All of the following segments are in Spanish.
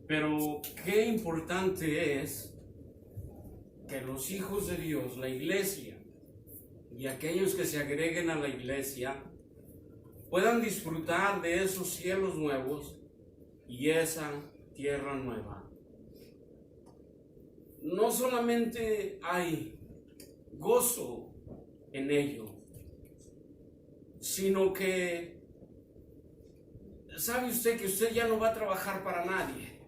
Pero qué importante es que los hijos de Dios, la iglesia y aquellos que se agreguen a la iglesia puedan disfrutar de esos cielos nuevos y esa tierra nueva. No solamente hay gozo en ello, sino que sabe usted que usted ya no va a trabajar para nadie.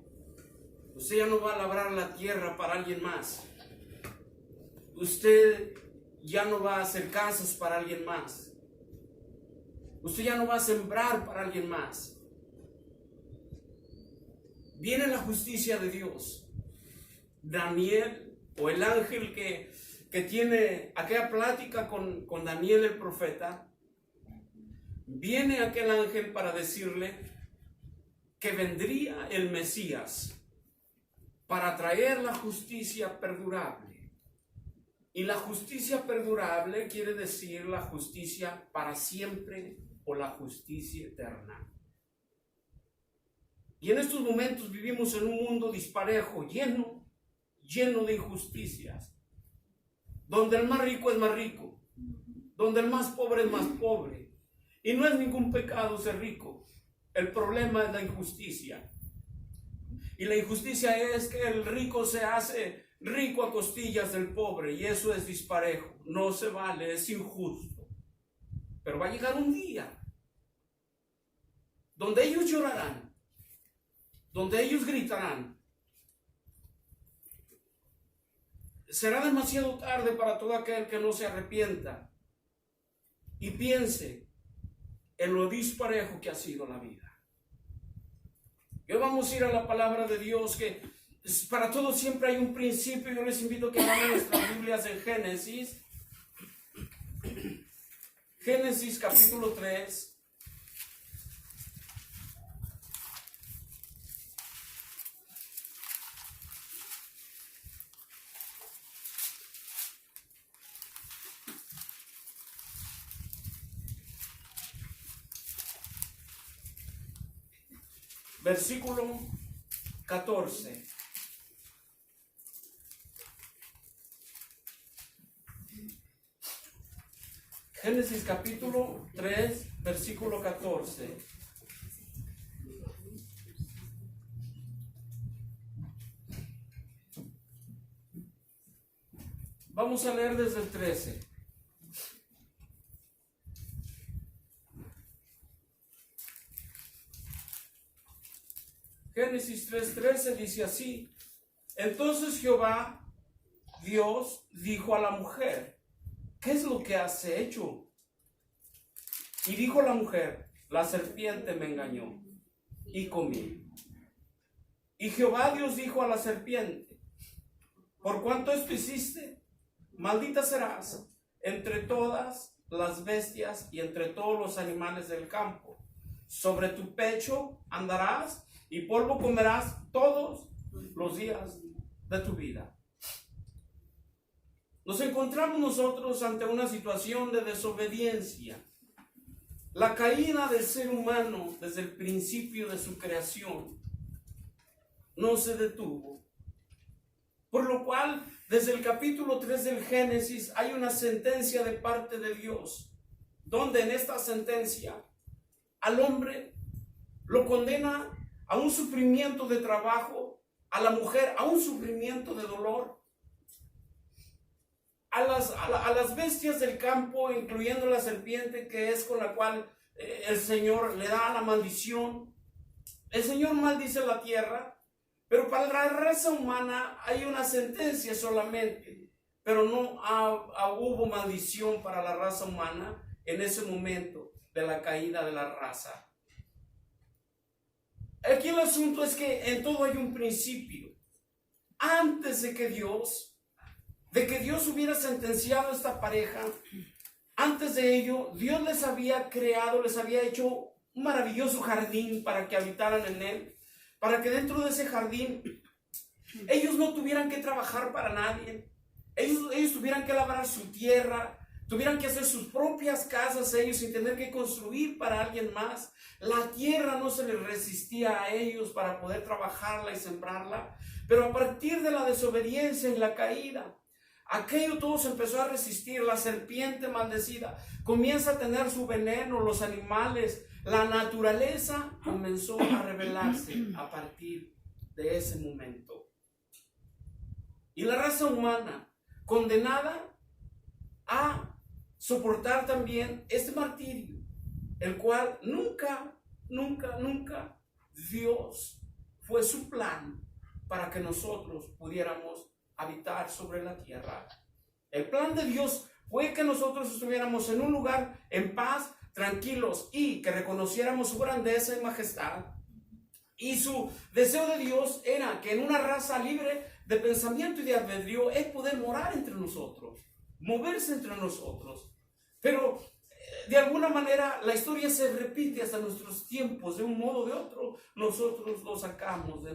Usted ya no va a labrar la tierra para alguien más. Usted ya no va a hacer casas para alguien más. Usted ya no va a sembrar para alguien más. Viene la justicia de Dios. Daniel, o el ángel que tiene aquella plática con Daniel el profeta, viene aquel ángel para decirle que vendría el Mesías para traer la justicia perdurable. Y la justicia perdurable quiere decir la justicia para siempre o la justicia eterna. Y en estos momentos vivimos en un mundo disparejo, lleno de injusticias, donde el más rico es más rico, donde el más pobre es más pobre. Y no es ningún pecado ser rico. El problema es la injusticia. Y la injusticia es que el rico se hace rico a costillas del pobre, y eso es disparejo. No se vale, es injusto. Pero va a llegar un día donde ellos llorarán, donde ellos gritarán. Será demasiado tarde para todo aquel que no se arrepienta y piense en lo disparejo que ha sido la vida. Y hoy vamos a ir a la palabra de Dios, que para todo siempre hay un principio. Yo les invito a que abran nuestras Biblias en Génesis. Génesis capítulo 3. Versículo 14. Génesis capítulo 3, versículo 14. Vamos a leer desde el 13. Génesis 3:13 dice así: entonces Jehová Dios dijo a la mujer: ¿qué es lo que has hecho? Y dijo la mujer: la serpiente me engañó y comí. Y Jehová Dios dijo a la serpiente: por cuanto esto hiciste, maldita serás entre todas las bestias y entre todos los animales del campo. Sobre tu pecho andarás y polvo comerás todos los días de tu vida. Nos encontramos nosotros ante una situación de desobediencia. La caída del ser humano desde el principio de su creación no se detuvo. Por lo cual, desde el capítulo 3 del Génesis hay una sentencia de parte de Dios, donde en esta sentencia al hombre lo condena a un sufrimiento de trabajo, a la mujer a un sufrimiento de dolor, a las bestias del campo, incluyendo la serpiente, que es con la cual el Señor le da la maldición. El Señor maldice la tierra, pero para la raza humana hay una sentencia solamente, pero no hubo maldición para la raza humana en ese momento de la caída de la raza. Aquí el asunto es que en todo hay un principio. Antes de que Dios hubiera sentenciado a esta pareja, antes de ello, Dios les había creado, les había hecho un maravilloso jardín para que habitaran en él, para que dentro de ese jardín ellos no tuvieran que trabajar para nadie, ellos tuvieran que labrar su tierra, tuvieran que hacer sus propias casas ellos sin tener que construir para alguien más. La tierra no se les resistía a ellos para poder trabajarla y sembrarla, pero a partir de la desobediencia y la caída, aquello todo se empezó a resistir. La serpiente maldecida comienza a tener su veneno, los animales, la naturaleza comenzó a rebelarse a partir de ese momento. Y la raza humana, condenada a soportar también este martirio, el cual nunca Dios fue su plan para que nosotros pudiéramos habitar sobre la tierra. El plan de Dios fue que nosotros estuviéramos en un lugar en paz, tranquilos, y que reconociéramos su grandeza y majestad. Y su deseo de Dios era que en una raza libre de pensamiento y de albedrío, Él poder morar entre nosotros, moverse entre nosotros. Pero de alguna manera la historia se repite hasta nuestros tiempos, de un modo o de otro. Nosotros lo sacamos de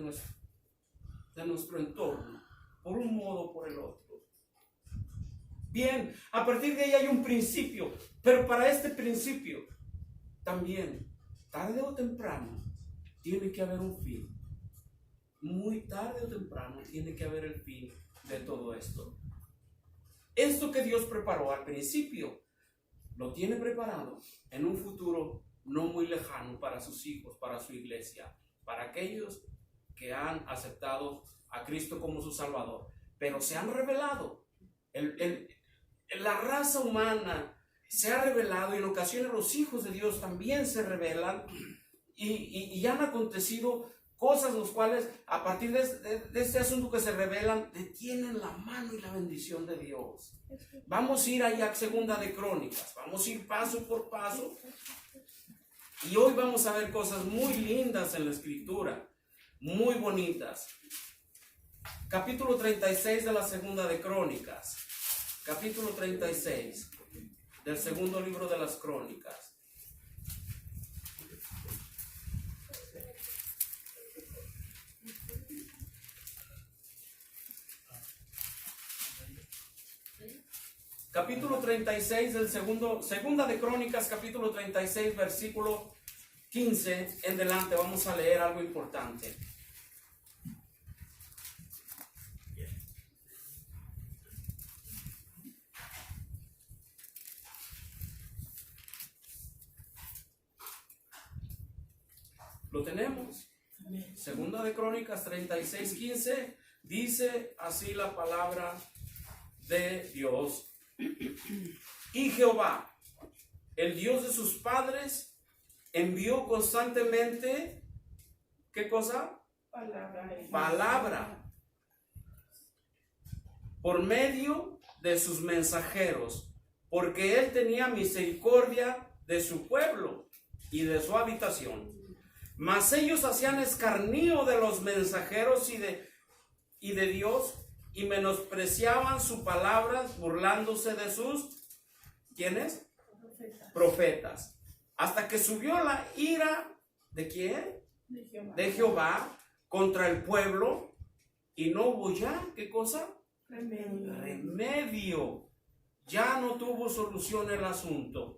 nuestro entorno, por un modo o por el otro. Bien, a partir de ahí hay un principio, pero para este principio también, tarde o temprano, tiene que haber un fin. Muy tarde o temprano tiene que haber el fin de todo esto. Esto que Dios preparó al principio, lo tiene preparado en un futuro no muy lejano para sus hijos, para su iglesia, para aquellos que han aceptado a Cristo como su Salvador, pero se han rebelado. La raza humana se ha rebelado, y en ocasiones los hijos de Dios también se rebelan, y han acontecido cosas los cuales a partir de este asunto que se rebelan, detienen la mano y la bendición de Dios. Vamos a ir allá a Segunda de Crónicas, vamos a ir paso por paso, y hoy vamos a ver cosas muy lindas en la Escritura, muy bonitas. Capítulo 36 de la Segunda de Crónicas, capítulo 36 del segundo libro de las Crónicas. Capítulo 36 del Segunda de Crónicas, capítulo 36, versículo 15 en delante. Vamos a leer algo importante. ¿Lo tenemos? Segunda de Crónicas 36, 15. Dice así la palabra de Dios. Y Jehová, el Dios de sus padres, envió constantemente, ¿qué cosa? Palabra. Por medio de sus mensajeros, porque Él tenía misericordia de su pueblo y de su habitación. Mas ellos hacían escarnio de los mensajeros y de Dios, y menospreciaban sus palabras, burlándose de sus, ¿quiénes? Profetas. Hasta que subió la ira, ¿de quién? De Jehová contra el pueblo, y no hubo ya, ¿qué cosa? Remedio. Ya no tuvo solución el asunto.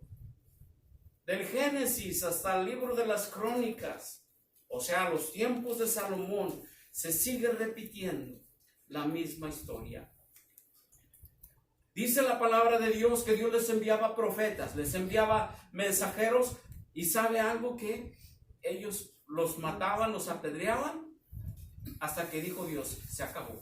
Del Génesis hasta el libro de las Crónicas, o sea, los tiempos de Salomón, se sigue repitiendo la misma historia. Dice la palabra de Dios que Dios les enviaba profetas, les enviaba mensajeros, y ¿sabe algo? Que ellos los mataban, los apedreaban, hasta que dijo Dios, se acabó.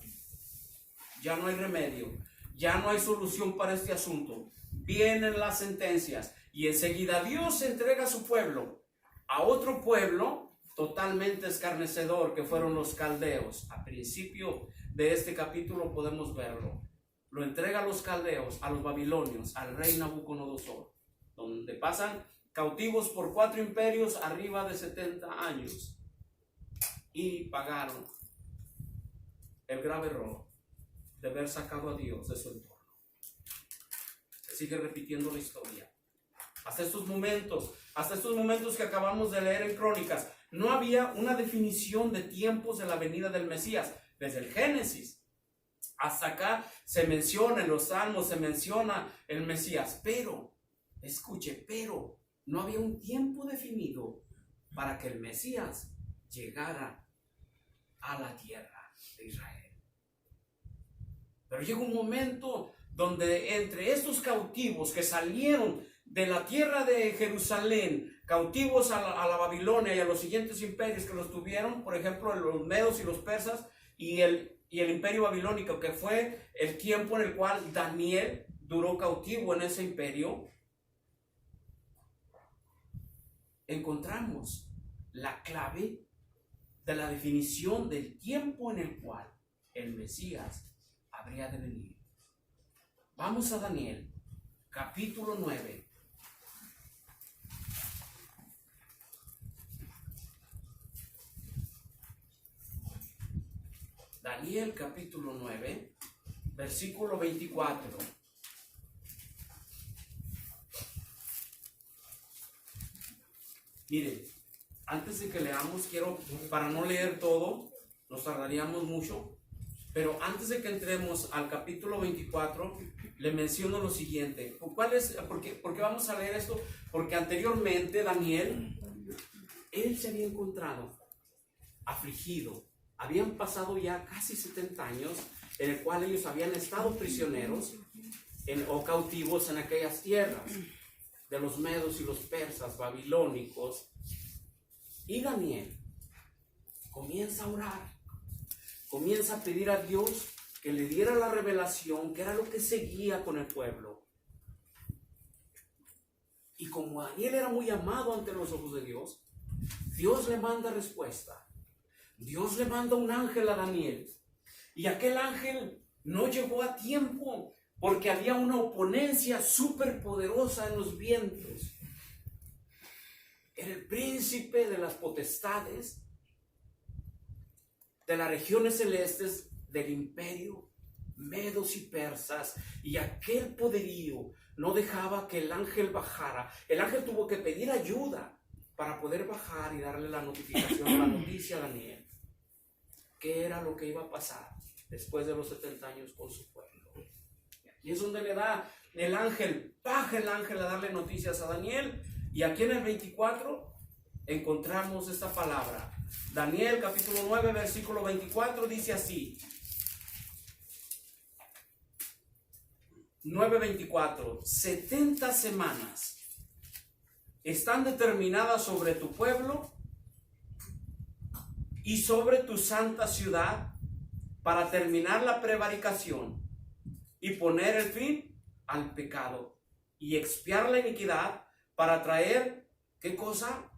Ya no hay remedio, ya no hay solución para este asunto. Vienen las sentencias, y enseguida Dios entrega a su pueblo a otro pueblo totalmente escarnecedor, que fueron los caldeos. A principio de este capítulo podemos verlo. Lo entrega a los caldeos, a los babilonios, al rey Nabucodonosor, donde pasan cautivos por 4 imperios arriba de 70 años, y pagaron el grave error de haber sacado a Dios de su entorno. Se sigue repitiendo la historia hasta estos momentos que acabamos de leer en Crónicas. No había una definición de tiempos de la venida del Mesías. Desde el Génesis Hasta acá se menciona en los salmos, se menciona el Mesías, pero, escuche, pero no había un tiempo definido para que el Mesías llegara a la tierra de Israel. Pero llega un momento donde entre estos cautivos que salieron de la tierra de Jerusalén, cautivos a la Babilonia y a los siguientes imperios que los tuvieron, por ejemplo, los medos y los persas y el imperio babilónico, que fue el tiempo en el cual Daniel duró cautivo en ese imperio, encontramos la clave de la definición del tiempo en el cual el Mesías habría de venir. Vamos a Daniel, capítulo 9. Daniel, capítulo 9, versículo 24. Miren, antes de que leamos, para no leer todo, nos tardaríamos mucho, pero antes de que entremos al capítulo 24, le menciono lo siguiente. ¿Por qué vamos a leer esto? Porque anteriormente Daniel, él se había encontrado afligido. Habían pasado ya casi 70 años en el cual ellos habían estado prisioneros o cautivos en aquellas tierras de los medos y los persas babilónicos. Y Daniel comienza a orar, comienza a pedir a Dios que le diera la revelación, que era lo que seguía con el pueblo. Y como Daniel era muy amado ante los ojos de Dios, Dios le manda respuesta. Dios le manda un ángel a Daniel. Y aquel ángel no llegó a tiempo porque había una oponencia súper poderosa en los vientos. Era el príncipe de las potestades de las regiones celestes del imperio, medos y persas, y aquel poderío no dejaba que el ángel bajara. El ángel tuvo que pedir ayuda para poder bajar y darle la notificación, la noticia a Daniel. ¿Qué era lo que iba a pasar después de los 70 años con su pueblo? Y es donde le da el ángel, baja el ángel a darle noticias a Daniel. Y aquí en el 24 encontramos esta palabra. Daniel capítulo 9 versículo 24 dice así. 9:24. 70 semanas están determinadas sobre tu pueblo y sobre tu santa ciudad para terminar la prevaricación y poner el fin al pecado y expiar la iniquidad para traer, ¿qué cosa?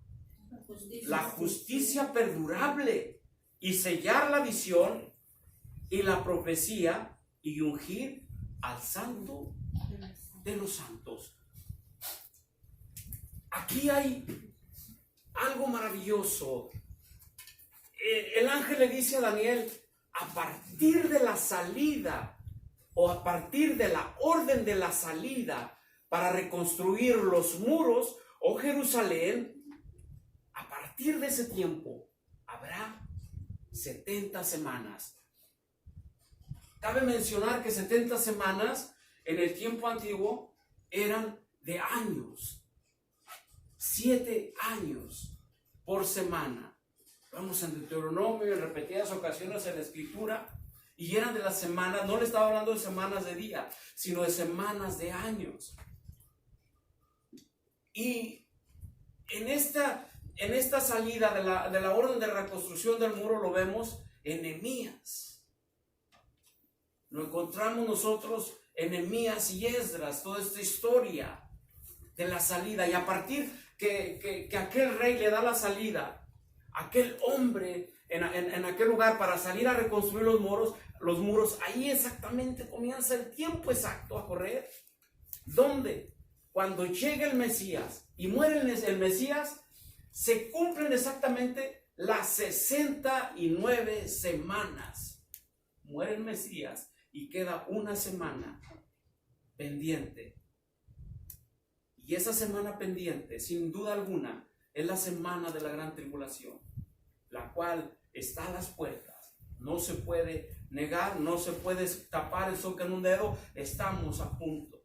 La justicia perdurable y sellar la visión y la profecía y ungir al santo de los santos. Aquí hay algo maravilloso. El ángel le dice a Daniel, a partir de la salida o a partir de la orden de la salida para reconstruir los muros o Jerusalén, a partir de ese tiempo habrá 70 semanas. Cabe mencionar que 70 semanas en el tiempo antiguo eran de años. 7 años por semana. Vamos en Deuteronomio, en repetidas ocasiones en la Escritura, y eran de las semanas, no le estaba hablando de semanas de día, sino de semanas de años. Y en esta salida de la orden de reconstrucción del muro lo vemos en Nehemías. Lo encontramos nosotros en Nehemías y Esdras, toda esta historia de la salida. Y a partir que aquel rey le da la salida, aquel hombre en aquel lugar para salir a reconstruir los muros, ahí exactamente comienza el tiempo exacto a correr. ¿Dónde? Cuando llega el Mesías y muere el Mesías, se cumplen exactamente las 69 semanas. Muere el Mesías y queda una semana pendiente. Y esa semana pendiente, sin duda alguna, es la semana de la gran tribulación, la cual está a las puertas. No se puede negar, no se puede tapar el sol con un dedo. Estamos a punto.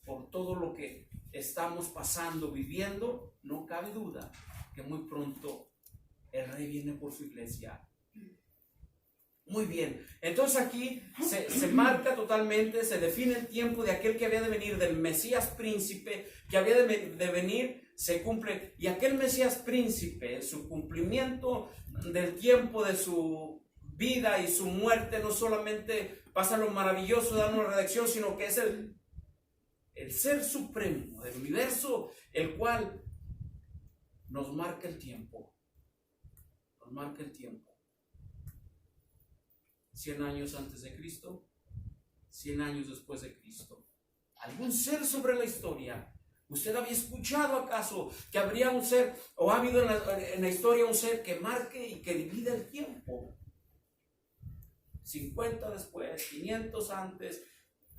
Por todo lo que estamos pasando, viviendo, no cabe duda que muy pronto el Rey viene por su iglesia. Muy bien, entonces aquí se marca totalmente, se define el tiempo de aquel que había de venir, del Mesías príncipe, que había de venir, se cumple. Y aquel Mesías príncipe, su cumplimiento del tiempo de su vida y su muerte, no solamente pasa lo maravilloso de darnos la redención, sino que es el ser supremo del universo, el cual nos marca el tiempo. Nos marca el tiempo. 100 años antes de Cristo, 100 años después de Cristo. ¿Algún ser sobre la historia? ¿Usted había escuchado acaso que habría un ser, o ha habido en la historia un ser que marque y que divida el tiempo? 50 después, 500 antes,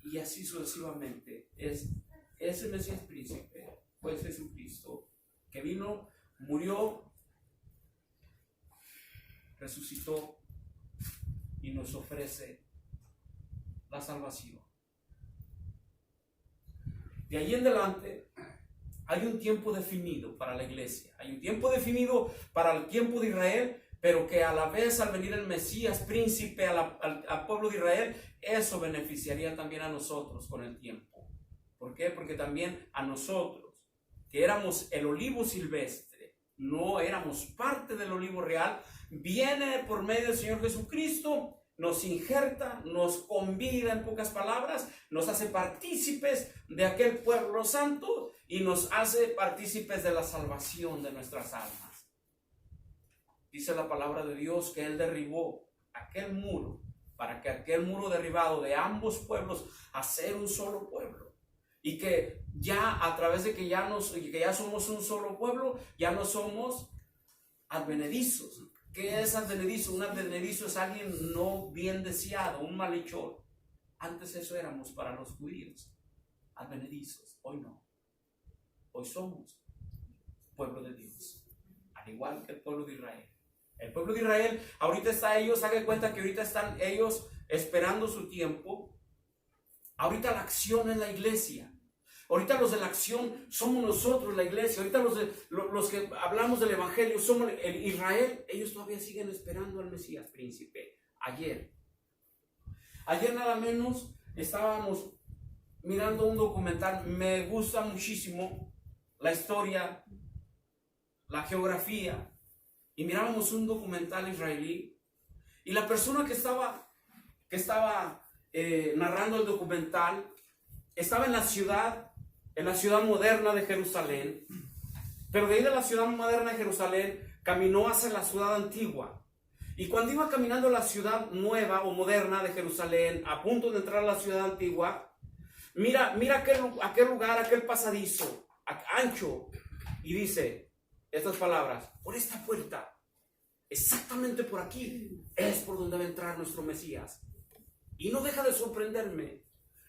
y así sucesivamente. Ese Mesías príncipe fue Jesucristo, que vino, murió, resucitó y nos ofrece la salvación. De ahí en adelante hay un tiempo definido para la iglesia, hay un tiempo definido para el tiempo de Israel, pero que a la vez, al venir el Mesías príncipe al pueblo de Israel, eso beneficiaría también a nosotros con el tiempo. ¿Por qué? Porque también a nosotros, que éramos el olivo silvestre, no éramos parte del olivo real, viene por medio del Señor Jesucristo, nos injerta, nos convida, en pocas palabras, nos hace partícipes de aquel pueblo santo y nos hace partícipes de la salvación de nuestras almas. Dice la palabra de Dios que Él derribó aquel muro, para que aquel muro derribado de ambos pueblos hacer un solo pueblo. Y que ya a través de que ya somos un solo pueblo, ya no somos advenedizos. ¿Qué es advenedizo? Un advenedizo es alguien no bien deseado, un malhechor. Antes eso éramos para los judíos, advenedizos. Hoy no. Hoy somos pueblo de Dios, al igual que el pueblo de Israel. El pueblo de Israel, ahorita está ellos, hagan cuenta que ahorita están ellos esperando su tiempo. Ahorita la acción es la iglesia. Ahorita los de la acción somos nosotros, la iglesia. Ahorita los que hablamos del evangelio somos el Israel. Ellos todavía siguen esperando al Mesías príncipe. Ayer nada menos estábamos mirando un documental. Me gusta muchísimo la historia, la geografía. Y mirábamos un documental israelí. Y la persona que estaba narrando el documental estaba en la ciudad moderna de Jerusalén, pero de ahí de la ciudad moderna de Jerusalén caminó hacia la ciudad antigua. Y cuando iba caminando a la ciudad nueva o moderna de Jerusalén, a punto de entrar a la ciudad antigua, mira aquel lugar, aquel pasadizo ancho, y dice estas palabras: por esta puerta, exactamente por aquí, es por donde va a entrar nuestro Mesías. Y no deja de sorprenderme.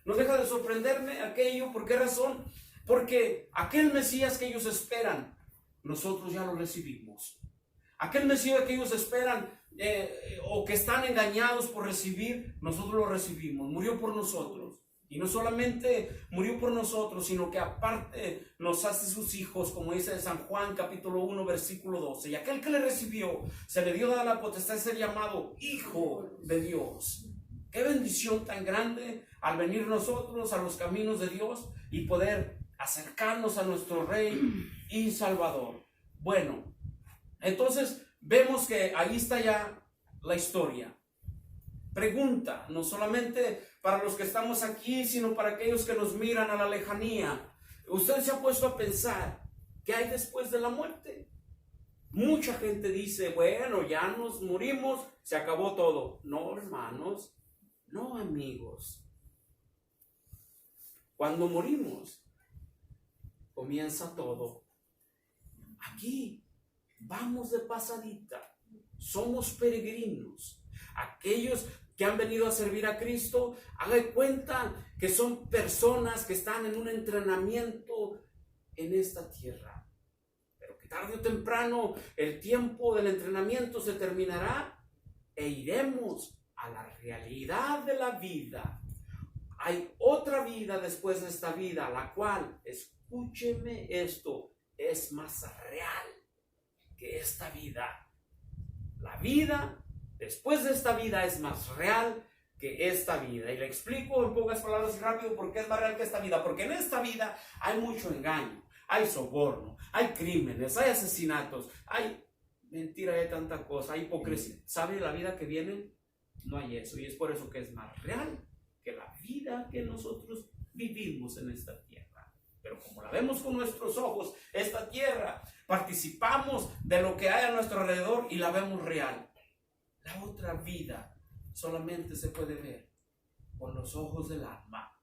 No deja de sorprenderme aquello. ¿Por qué razón? Porque aquel Mesías que ellos esperan, nosotros ya lo recibimos. Aquel Mesías que ellos esperan o que están engañados por recibir, nosotros lo recibimos. Murió por nosotros. Y no solamente murió por nosotros, sino que aparte nos hace sus hijos, como dice San Juan capítulo 1 versículo 12. Y aquel que le recibió, se le dio dada la potestad de ser llamado Hijo de Dios. Qué bendición tan grande al venir nosotros a los caminos de Dios y poder acercarnos a nuestro Rey y Salvador. Bueno, entonces vemos que ahí está ya la historia. Pregunta, no solamente para los que estamos aquí, sino para aquellos que nos miran a la lejanía. ¿Usted se ha puesto a pensar qué hay después de la muerte? Mucha gente dice, bueno, ya nos morimos, se acabó todo. No, hermanos. No, amigos. Cuando morimos, comienza todo. Aquí vamos de pasadita. Somos peregrinos. Aquellos que han venido a servir a Cristo, hagan cuenta que son personas que están en un entrenamiento en esta tierra. Pero que tarde o temprano el tiempo del entrenamiento se terminará e iremos a la realidad de la vida. Hay otra vida después de esta vida, la cual, escúcheme esto, es más real que esta vida. La vida después de esta vida es más real que esta vida. Y le explico en pocas palabras y rápido por qué es más real que esta vida. Porque en esta vida hay mucho engaño, hay soborno, hay crímenes, hay asesinatos, hay mentira, hay tanta cosa, hay hipocresía. ¿Sabe la vida que viene? No hay eso. Y es por eso que es más real que la vida que nosotros vivimos en esta tierra. Pero como la vemos con nuestros ojos, esta tierra, participamos de lo que hay a nuestro alrededor y la vemos real. La otra vida solamente se puede ver con los ojos del alma.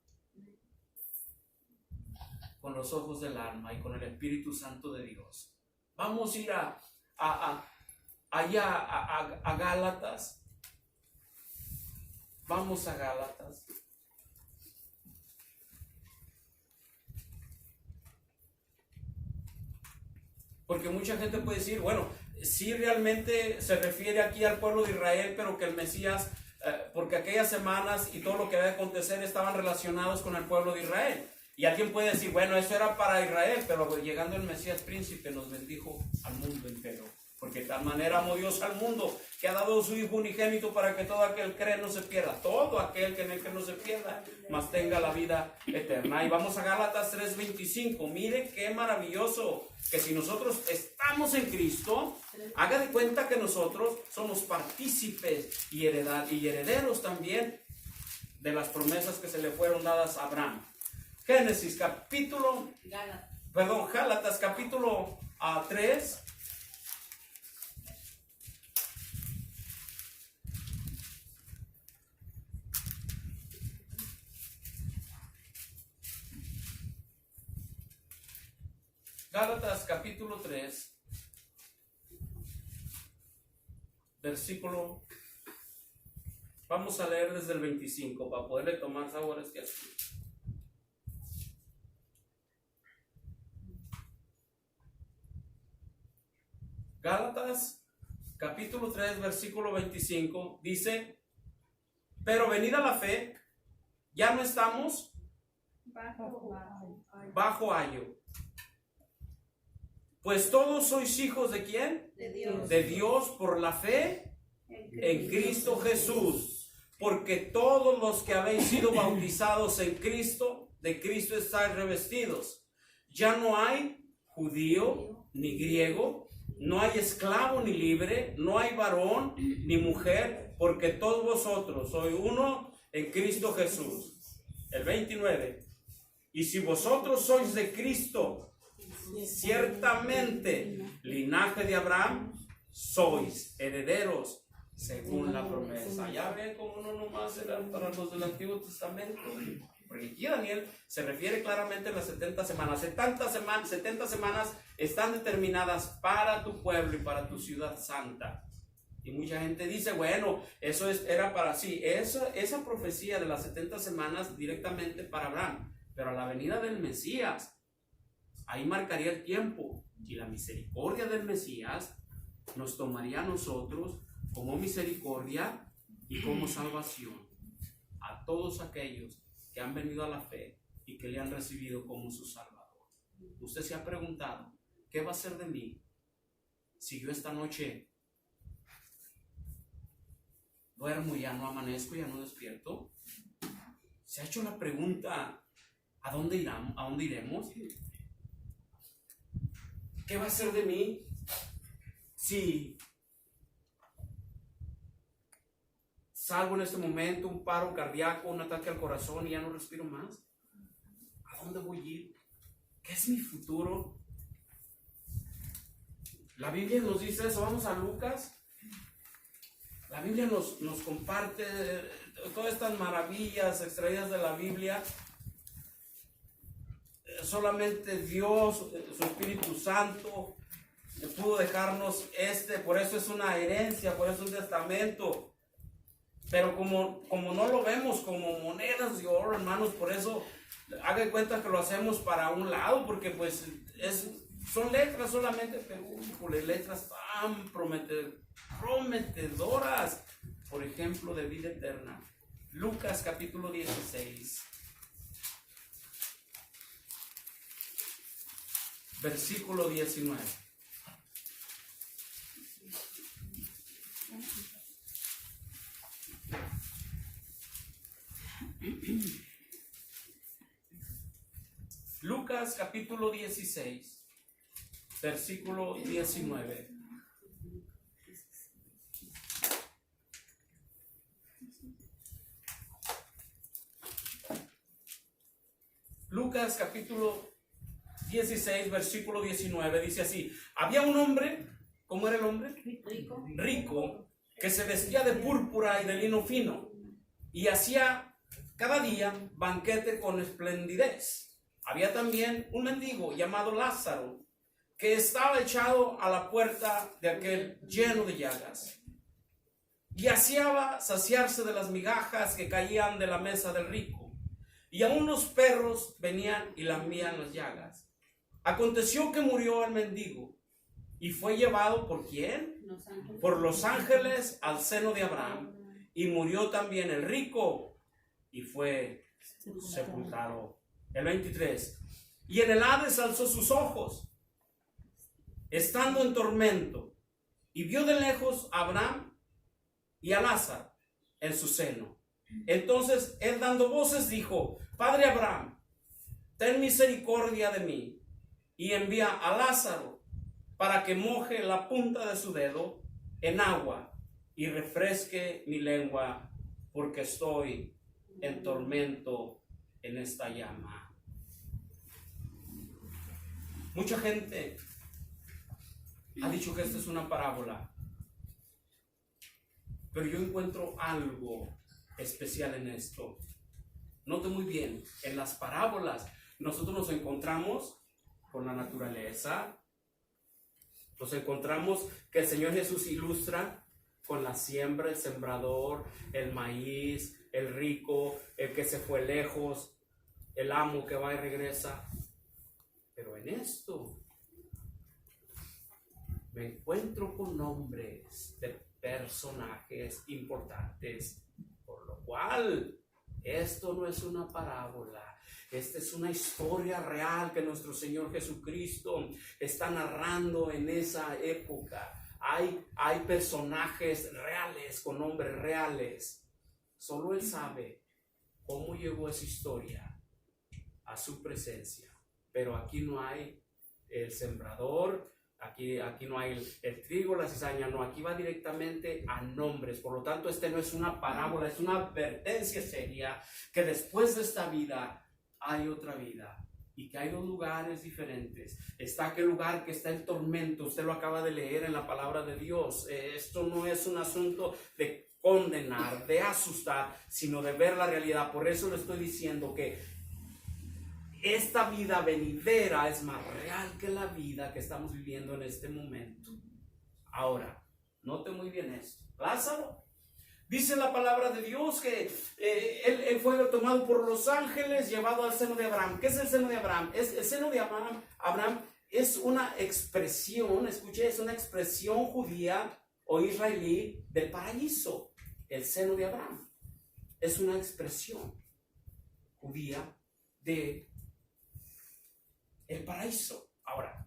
Con los ojos del alma y con el Espíritu Santo de Dios. Vamos a ir allá a Gálatas. Vamos a Gálatas. Porque mucha gente puede decir, bueno, sí realmente se refiere aquí al pueblo de Israel, pero que el Mesías, porque aquellas semanas y todo lo que debe acontecer estaban relacionados con el pueblo de Israel. Y alguien puede decir, bueno, eso era para Israel, pero llegando el Mesías príncipe nos bendijo al mundo entero. Porque de tal manera amó Dios al mundo, que ha dado su Hijo unigénito para que todo aquel que cree no se pierda. Todo aquel que en él cree no se pierda, mas tenga la vida eterna. Y vamos a Gálatas 3:25. Mire qué maravilloso que si nosotros estamos en Cristo, haga de cuenta que nosotros somos partícipes y herederos también de las promesas que se le fueron dadas a Abraham. Gálatas capítulo 3. Gálatas capítulo 3, versículo, vamos a leer desde el 25 para poderle tomar sabor a este asunto. Gálatas capítulo 3, versículo 25 dice, pero venida la fe, ya no estamos bajo ayo. Pues todos sois hijos ¿de quién? De Dios. De Dios por la fe en Cristo Jesús. Porque todos los que habéis sido bautizados en Cristo, de Cristo estáis revestidos. Ya no hay judío ni griego, no hay esclavo ni libre, no hay varón ni mujer, porque todos vosotros sois uno en Cristo Jesús. El 29. Y si vosotros sois de Cristo, ciertamente, linaje de Abraham, sois herederos según la promesa. Ya ven como no nomás era para los del Antiguo Testamento. Porque aquí Daniel se refiere claramente a las 70 semanas. 70 semanas están determinadas para tu pueblo y para tu ciudad santa. Y mucha gente dice, bueno, eso era para sí. Esa profecía de las 70 semanas directamente para Abraham. Pero a la venida del Mesías, ahí marcaría el tiempo y la misericordia del Mesías nos tomaría a nosotros como misericordia y como salvación a todos aquellos que han venido a la fe y que le han recibido como su Salvador. Usted se ha preguntado, ¿qué va a ser de mí si yo esta noche duermo y ya no amanezco, ya no despierto? ¿Se ha hecho la pregunta, ¿a dónde iremos? ¿Qué va a ser de mí si salgo en este momento, un paro cardíaco, un ataque al corazón y ya no respiro más? ¿A dónde voy a ir? ¿Qué es mi futuro? La Biblia nos dice eso. Vamos a Lucas. La Biblia nos comparte todas estas maravillas extraídas de la Biblia. Solamente Dios, su Espíritu Santo, pudo dejarnos por eso es una herencia, por eso es un testamento. Pero como no lo vemos como monedas de oro, hermanos, por eso haga de cuenta que lo hacemos para un lado, porque pues son letras solamente, pero letras tan prometedoras. por ejemplo de vida eterna. Lucas capítulo 16, versículo 19. Lucas capítulo 16, versículo 19. Lucas capítulo 16, versículo 19 dice así: había un hombre, ¿cómo era el hombre? Rico, que se vestía de púrpura y de lino fino, y hacía cada día banquete con esplendidez. Había también un mendigo llamado Lázaro, que estaba echado a la puerta de aquel lleno de llagas, y hacía saciarse de las migajas que caían de la mesa del rico. Y aún los perros venían y lambían las llagas. Aconteció que murió el mendigo y fue llevado ¿por quién? Por los ángeles al seno de Abraham. Y murió también el rico y fue sepultado. El 23. Y en el Hades alzó sus ojos, estando en tormento, y vio de lejos a Abraham y a Lázaro en su seno. Entonces él, dando voces, dijo: Padre Abraham, ten misericordia de mí, y envía a Lázaro para que moje la punta de su dedo en agua y refresque mi lengua, porque estoy en tormento en esta llama. Mucha gente ha dicho que esta es una parábola, pero yo encuentro algo especial en esto. Note muy bien, en las parábolas nosotros nos encontramos con la naturaleza, nos encontramos que el Señor Jesús ilustra con la siembra, el sembrador, el maíz, el rico, el que se fue lejos, el amo que va y regresa. Pero en esto me encuentro con nombres de personajes importantes, por lo cual esto no es una parábola. Esta es una historia real que nuestro Señor Jesucristo está narrando en esa época. Hay personajes reales con nombres reales. Solo Él sabe cómo llegó esa historia a su presencia. Pero aquí no hay el sembrador, aquí no hay el trigo, la cizaña, no, aquí va directamente a nombres. Por lo tanto, este no es una parábola, es una advertencia seria que después de esta vida hay otra vida y que hay dos lugares diferentes. Está aquel lugar que está en tormento, usted lo acaba de leer en la palabra de Dios. Esto no es un asunto de condenar, de asustar, sino de ver la realidad. Por eso le estoy diciendo que esta vida venidera es más real que la vida que estamos viviendo en este momento. Ahora, note muy bien esto. Lázaro, dice la palabra de Dios que él fue tomado por los ángeles, llevado al seno de Abraham. ¿Qué es el seno de Abraham? El seno de Abraham es una expresión, escuche, es una expresión judía o israelí del paraíso. El seno de Abraham es una expresión judía de el paraíso. Ahora,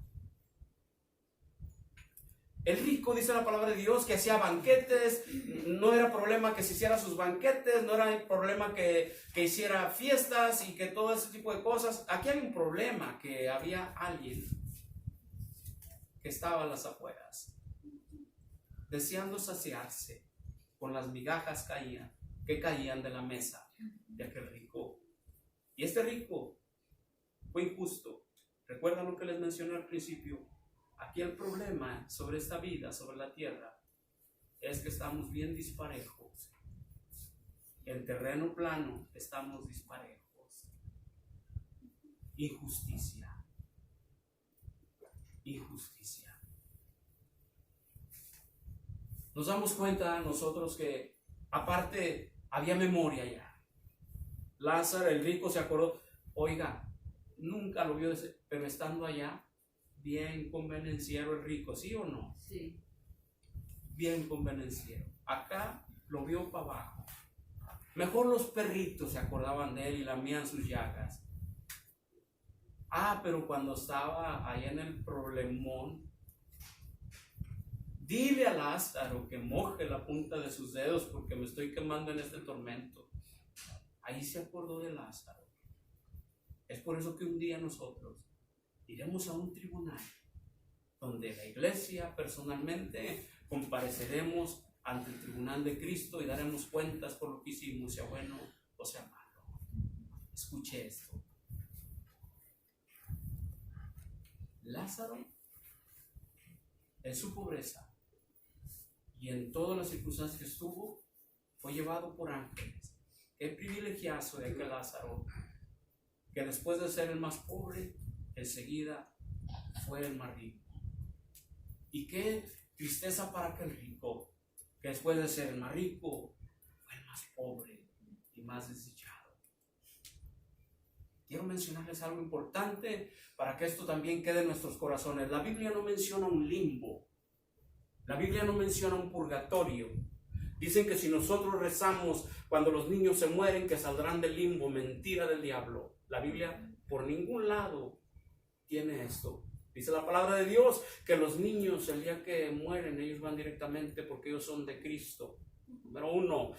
el rico, dice la palabra de Dios, que hacía banquetes. No era problema que se hiciera sus banquetes, no era problema que hiciera fiestas y que todo ese tipo de cosas. Aquí hay un problema, que había alguien que estaba a las afueras, deseando saciarse con las migajas que caían de la mesa de aquel rico. Y este rico fue injusto. ¿Recuerdan lo que les mencioné al principio? Aquí el problema sobre esta vida, sobre la tierra, es que estamos bien disparejos. En terreno plano estamos disparejos. Injusticia. Injusticia. Nos damos cuenta nosotros que aparte había memoria ya. Lázaro, el rico, se acordó. Oiga, nunca lo vio, pero estando allá, bien convenenciero el rico, ¿sí o no? Sí. Bien convenenciero. Acá lo vio para abajo. Mejor los perritos se acordaban de él y lamían sus llagas. Pero cuando estaba ahí en el problemón, dile a Lázaro que moje la punta de sus dedos porque me estoy quemando en este tormento. Ahí se acordó de Lázaro. Es por eso que un día nosotros iremos a un tribunal donde la iglesia personalmente compareceremos ante el tribunal de Cristo y daremos cuentas por lo que hicimos, sea bueno o sea malo. Escuche esto. Lázaro, en su pobreza y en todas las circunstancias que estuvo, fue llevado por ángeles. Qué privilegiazo de aquel Lázaro, que después de ser el más pobre, enseguida fue el más rico. Y qué tristeza para aquel rico, que después de ser el más rico, fue el más pobre y más desdichado. Quiero mencionarles algo importante para que esto también quede en nuestros corazones. La Biblia no menciona un limbo. La Biblia no menciona un purgatorio. Dicen que si nosotros rezamos cuando los niños se mueren, que saldrán del limbo. Mentira del diablo. La Biblia por ningún lado tiene esto. Dice la palabra de Dios que los niños, el día que mueren, ellos van directamente porque ellos son de Cristo. Número 1,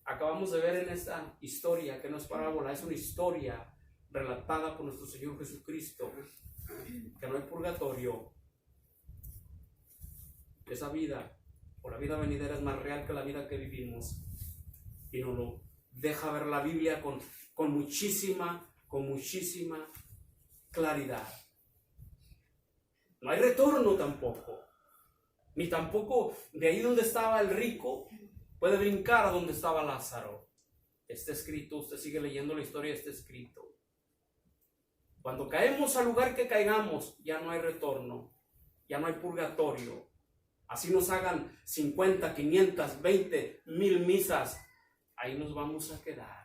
acabamos de ver en esta historia, que no es parábola, es una historia relatada por nuestro Señor Jesucristo, que no hay purgatorio. Esa vida, o la vida venidera, es más real que la vida que vivimos, y nos lo deja ver la Biblia con muchísima claridad. No hay retorno tampoco, ni tampoco de ahí donde estaba el rico puede brincar a donde estaba Lázaro. Está escrito, usted sigue leyendo la historia, está escrito. Cuando caemos al lugar que caigamos, ya no hay retorno, ya no hay purgatorio. Así nos hagan 50, 500, 20, 1000 misas, ahí nos vamos a quedar.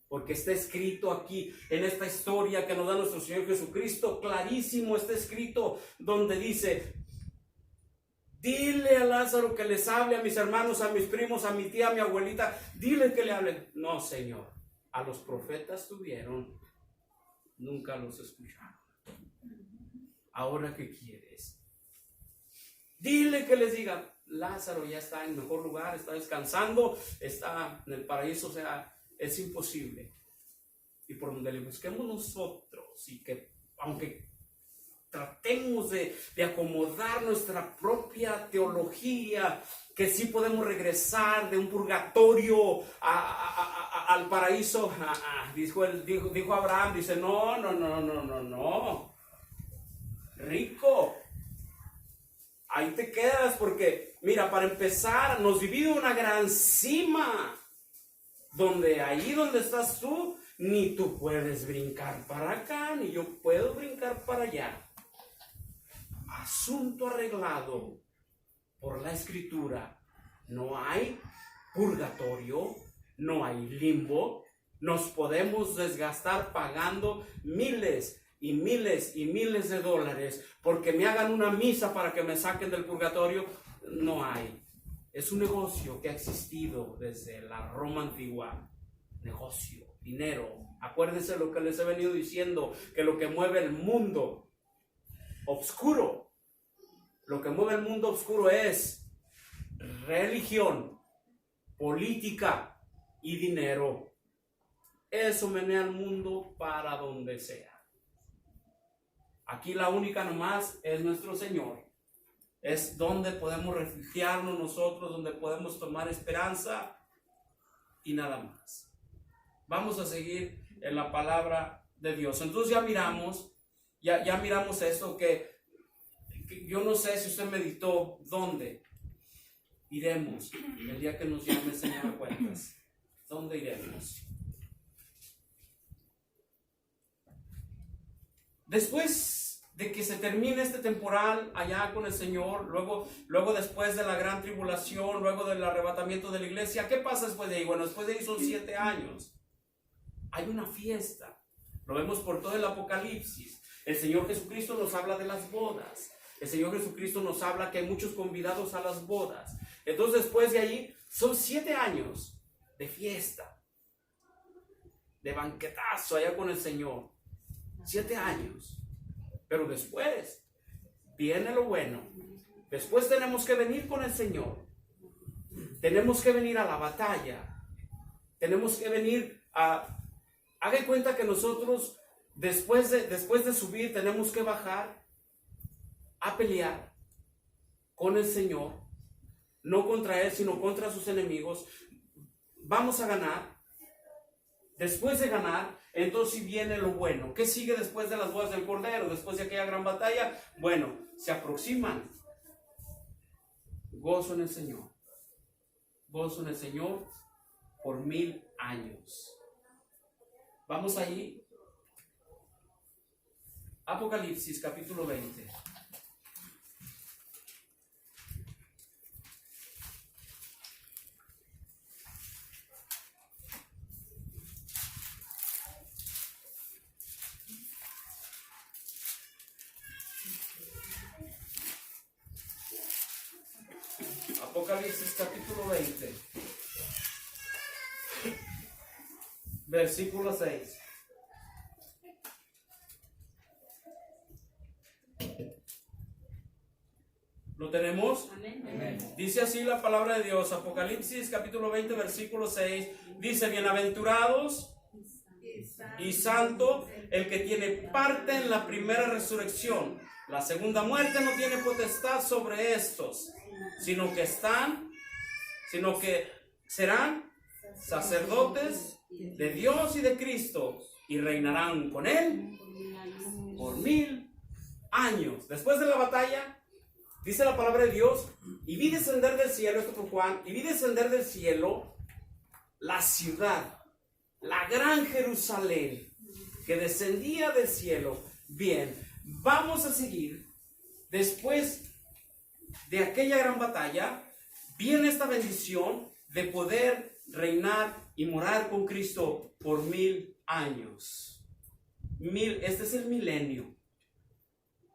Porque está escrito aquí, en esta historia que nos da nuestro Señor Jesucristo, clarísimo está escrito, donde dice: dile a Lázaro que les hable a mis hermanos, a mis primos, a mi tía, a mi abuelita, dile que le hable. No, Señor, a los profetas tuvieron, nunca los escucharon. ¿Ahora qué quieres? Dile que les diga: Lázaro ya está en mejor lugar, está descansando, está en el paraíso. O sea, es imposible. Y por donde le busquemos nosotros, y que aunque tratemos de acomodar nuestra propia teología, que sí podemos regresar de un purgatorio al paraíso, dijo Abraham, dice: no, rico, ahí te quedas, porque mira, para empezar nos divide una gran cima, donde ahí donde estás tú, ni tú puedes brincar para acá, ni yo puedo brincar para allá. Asunto arreglado por la Escritura. No hay purgatorio, no hay limbo. Nos podemos desgastar pagando miles y miles y miles de dólares porque me hagan una misa para que me saquen del purgatorio. No hay. Es un negocio que ha existido desde la Roma antigua. Negocio, dinero. Acuérdense lo que les he venido diciendo, que lo que mueve el mundo oscuro, lo que mueve el mundo oscuro es religión, política y dinero. Eso menea el mundo para donde sea. Aquí la única nomás es nuestro Señor. Es donde podemos refugiarnos nosotros, donde podemos tomar esperanza y nada más. Vamos a seguir en la palabra de Dios. Entonces ya miramos esto, que yo no sé si usted meditó dónde iremos el día que nos llame el Señor a cuentas. ¿Dónde iremos? Después de que se termine este temporal allá con el Señor, luego después de la gran tribulación, luego del arrebatamiento de la iglesia, ¿qué pasa después de ahí? Bueno, después de ahí son 7 años. Hay una fiesta. Lo vemos por todo el Apocalipsis. El Señor Jesucristo nos habla de las bodas. El Señor Jesucristo nos habla que hay muchos convidados a las bodas. Entonces después de ahí Son 7 años de fiesta, de banquetazo allá con el Señor. 7 años. Pero después viene lo bueno. Después tenemos que venir con el Señor. Tenemos que venir a la batalla. Tenemos que venir a... Haga cuenta que nosotros después de subir tenemos que bajar a pelear con el Señor. No contra Él, sino contra sus enemigos. Vamos a ganar. Después de ganar, entonces viene lo bueno. ¿Qué sigue después de las bodas del Cordero? Después de aquella gran batalla, bueno, se aproximan. Gozo en el Señor. Gozo en el Señor por 1000 años. Vamos ahí. Apocalipsis capítulo 20. Apocalipsis capítulo 20, versículo 6. ¿Lo tenemos? Amén. Dice así la palabra de Dios. Apocalipsis capítulo 20, versículo 6. Dice: bienaventurados y santo el que tiene parte en la primera resurrección. La segunda muerte no tiene potestad sobre estos, sino que serán sacerdotes de Dios y de Cristo, y reinarán con Él por 1000 años. Después de la batalla, dice la palabra de Dios: y vi descender del cielo, esto por Juan, y vi descender del cielo la ciudad, la gran Jerusalén, que descendía del cielo. Bien, vamos a seguir. Después de aquella gran batalla, viene esta bendición de poder reinar y morar con Cristo por 1000 años. Este es el milenio.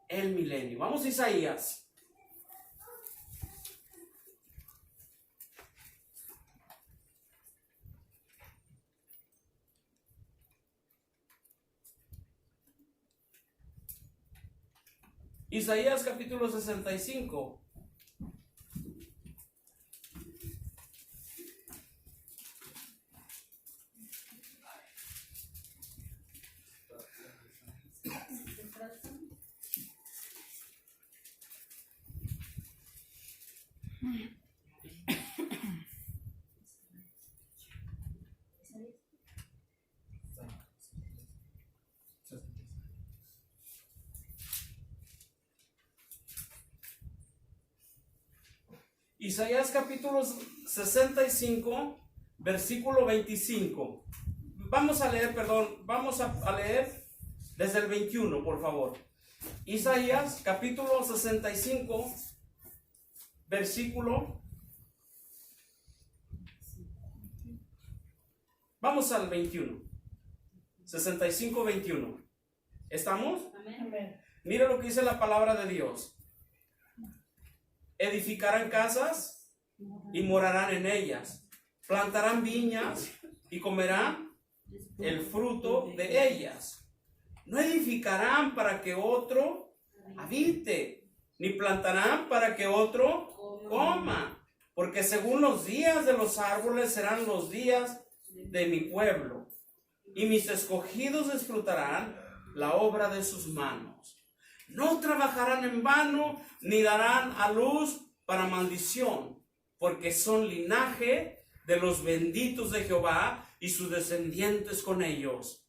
El milenio. Vamos a Isaías. Isaías capítulo 65. Isaías capítulo 65, versículo 25. Vamos a leer desde el 21, por favor. Isaías capítulo 65, versículo. Vamos al 21. 65, 21. ¿Estamos? Amén. Mira lo que dice la palabra de Dios. Edificarán casas y morarán en ellas. Plantarán viñas y comerán el fruto de ellas. No edificarán para que otro habite, ni plantarán para que otro coma, porque según los días de los árboles serán los días de mi pueblo, y mis escogidos disfrutarán la obra de sus manos. No trabajarán en vano, ni darán a luz para maldición, porque son linaje de los benditos de Jehová, y sus descendientes con ellos.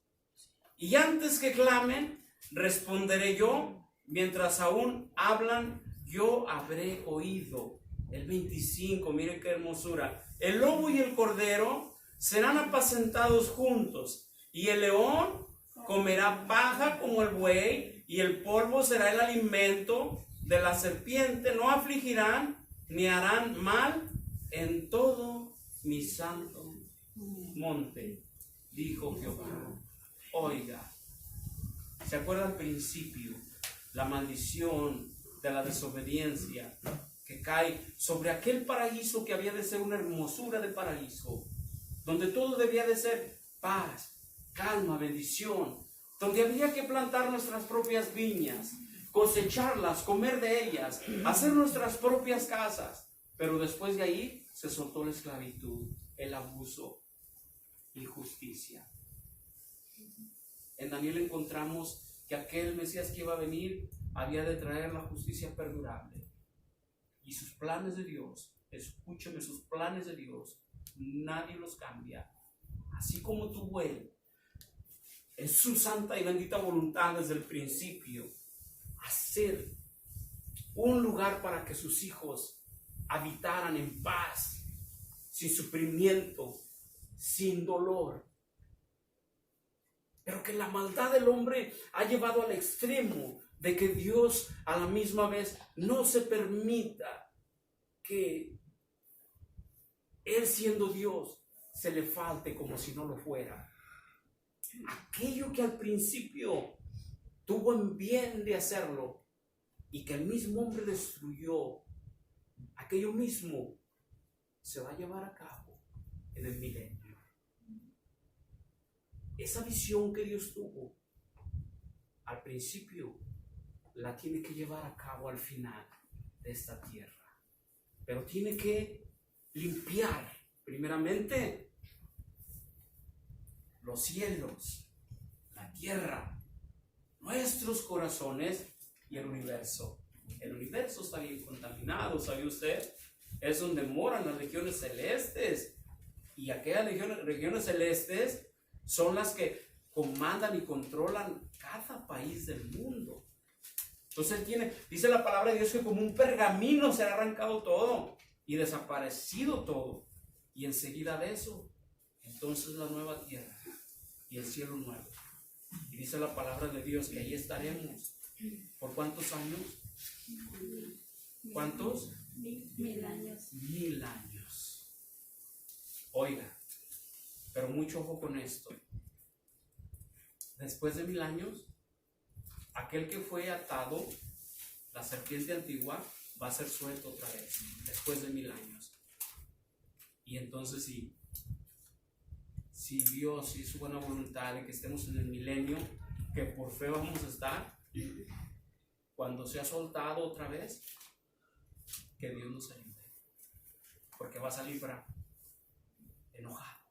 Y antes que clamen, responderé yo; mientras aún hablan, yo habré oído. El 25, mire qué hermosura. El lobo y el cordero serán apacentados juntos, y el león comerá paja como el buey, y el polvo será el alimento de la serpiente. No afligirán ni harán mal en todo mi santo monte, dijo Jehová. Oiga, ¿se acuerda al principio? La maldición de la desobediencia que cae sobre aquel paraíso que había de ser una hermosura de paraíso, donde todo debía de ser paz, calma, bendición, donde había que plantar nuestras propias viñas, cosecharlas, comer de ellas, hacer nuestras propias casas. Pero después de ahí se soltó la esclavitud, el abuso, injusticia. En Daniel encontramos que aquel Mesías que iba a venir había de traer la justicia perdurable. Y sus planes de Dios, escúcheme, sus planes de Dios, nadie los cambia. Así como tuvo Él, en su santa y bendita voluntad desde el principio, hacer un lugar para que sus hijos habitaran en paz, sin sufrimiento, sin dolor. Pero que la maldad del hombre ha llevado al extremo de que Dios a la misma vez no se permita que Él, siendo Dios, se le falte como si no lo fuera. Aquello que al principio tuvo en bien de hacerlo y que el mismo hombre destruyó, aquello mismo se va a llevar a cabo en el milenio. Esa visión que Dios tuvo al principio la tiene que llevar a cabo al final de esta tierra, pero tiene que limpiar primeramente los cielos, la tierra, nuestros corazones y el universo. El universo está bien contaminado, ¿sabe usted? Es donde moran las regiones celestes, y aquellas regiones celestes son las que comandan y controlan cada país del mundo. Entonces dice la palabra de Dios que como un pergamino será arrancado todo y desaparecido todo, y enseguida de eso, entonces la nueva tierra y el cielo nuevo. Y dice la palabra de Dios que ahí estaremos. ¿Por cuántos años? ¿Cuántos? 1000 años. 1000 años. Oiga, pero mucho ojo con esto. Después de 1000 años, aquel que fue atado, la serpiente antigua, va a ser suelto otra vez, después de 1000 años. Y entonces si Dios y su buena voluntad de que estemos en el milenio, que por fe vamos a estar, cuando sea soltado otra vez, que Dios nos ayude, porque va a salir bravo, enojado,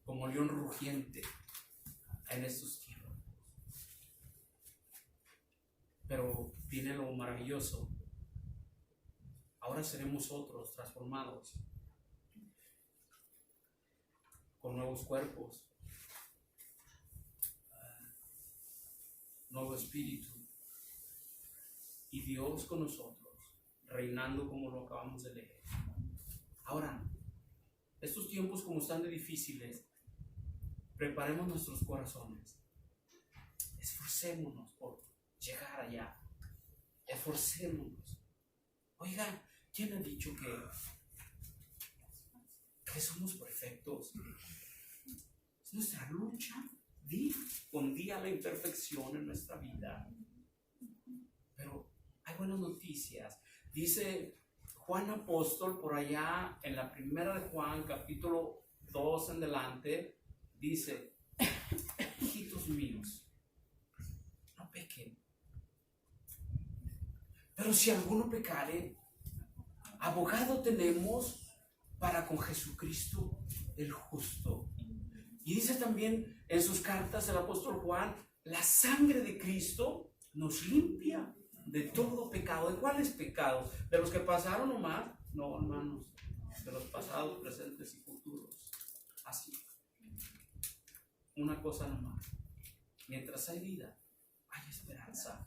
como león rugiente en estos tiempos. Pero viene lo maravilloso. Ahora seremos otros, transformados, con nuevos cuerpos, nuevo espíritu, y Dios con nosotros, reinando como lo acabamos de leer. Ahora, estos tiempos como están de difíciles, preparemos nuestros corazones, esforcémonos por llegar allá, esforcémonos. Oiga, ¿quién ha dicho que somos perfectos? Es nuestra lucha día con día, la imperfección en nuestra vida. Pero hay buenas noticias. Dice Juan Apóstol por allá en la primera de Juan, capítulo 2 en delante, dice: hijitos míos, no pequen. Pero si alguno pecare, abogado tenemos para con Jesucristo el justo. Y dice también en sus cartas el apóstol Juan: la sangre de Cristo nos limpia de todo pecado. ¿De cuáles pecados? ¿De los que pasaron nomás? No, hermanos, de los pasados, presentes y futuros. Así. Una cosa nomás: mientras hay vida, hay esperanza.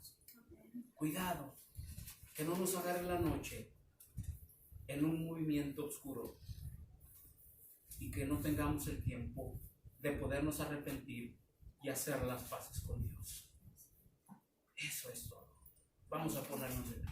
Cuidado, que no nos agarre la noche en un movimiento oscuro y que no tengamos el tiempo de podernos arrepentir y hacer las paces con Dios. Eso es todo. Vamos a ponernos de pie.